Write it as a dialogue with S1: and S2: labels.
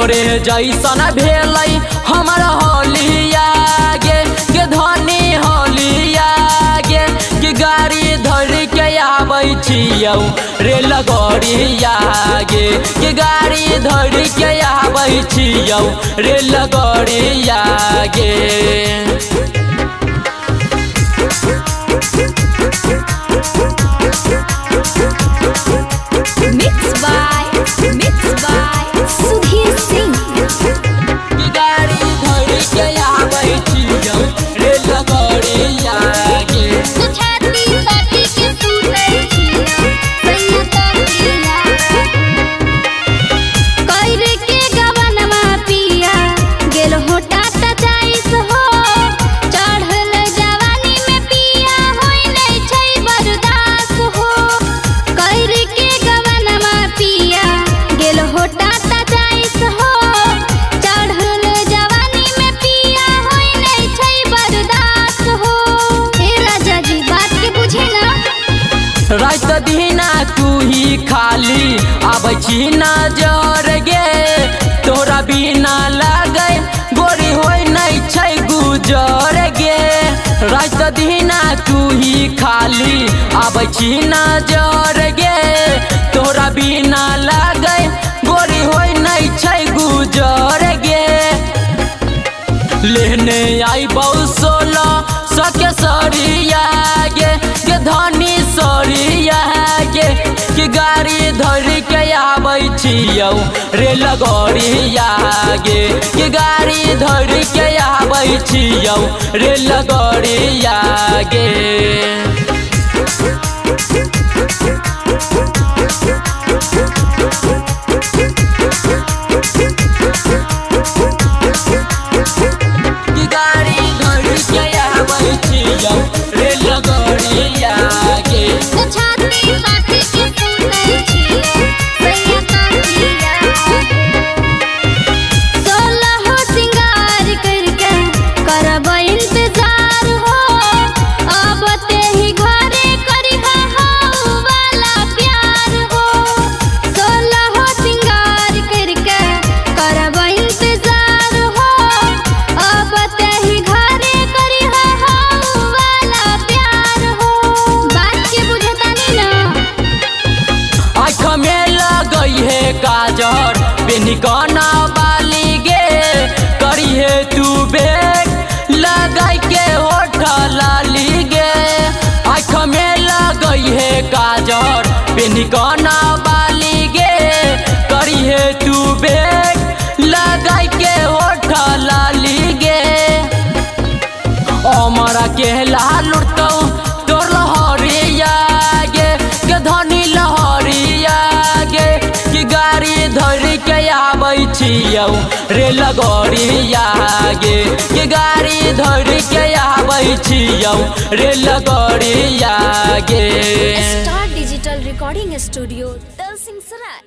S1: तोरे जैसन भेलै हमर होलिया गे धनी होलिया गे गाड़ी धर के आबै छियौ रेल गाड़िया गे गाड़ी धर के आबै छियौ रेल गाड़िया गे।
S2: Mixed by Sudhir Singh।
S1: गाड़ी धर के आबै छियौ रेल गाड़िया गे।
S2: तो छाती साथी के सुनै छियौ सैया तकिया। कैर के गवनमा पिया गेल होटा त जाइस हो। चढ़ल जवानी में पिया होय नै छै बर्दाश्त हो। कैर के गवनमा पिया गेल होटा त जाइस हो। चढ़ल जवानी में पिया होय नै छै बर्दाश्त हो। हे राजा जी बात के बुझे ना।
S1: रात दिना तू ही खाली आबै छी नजर गे। तोरा बिना लागे गोरी होय नै छै गुजर गे। रात दिना तू ही खाली आबै छी नजर गे। तोरा बिना लागे गोरी होय नै छै गुजर गे। लेने आई बहु 1600 के सरिया गे धनी सरिया गे गाड़ी धर के आबै छियौ रेल गाड़िया गे गाड़ी धर के आबै छियौ रेल गाड़िया गे। गाड़ी धर के आबै छियौ रेल गाड़िया गे।
S2: तो छाती साथी के सुनै छियौ सैया तकिया। 16 सिंगार करके करब इंतजार हो। अब तेही घरे करिहा हौ वाला प्यार हो। 16 सिंगार करके करब इंतजार हो। अब तेही घरे करिहा हौ वाला प्यार हो। बात के बुझतानी ना।
S1: आँख में लगई है काजर बेनिकाना बाली गे। करी है तू बेग लगाई के होठ लाली गे। आँख में लगई है काजर बेनिकाना बाली गे। करी है तू बेग लगाई के होठ लाली गे। अमरा के लालुरतौ तोर लहरिया गे धनी लहरिया गे गाड़ी धर के आबै छियौ रेल गाड़िया गे गाड़ी धर के आबै छियौ रेल गाड़िया गे।
S2: Star digital recording studio Dalsingh सराय।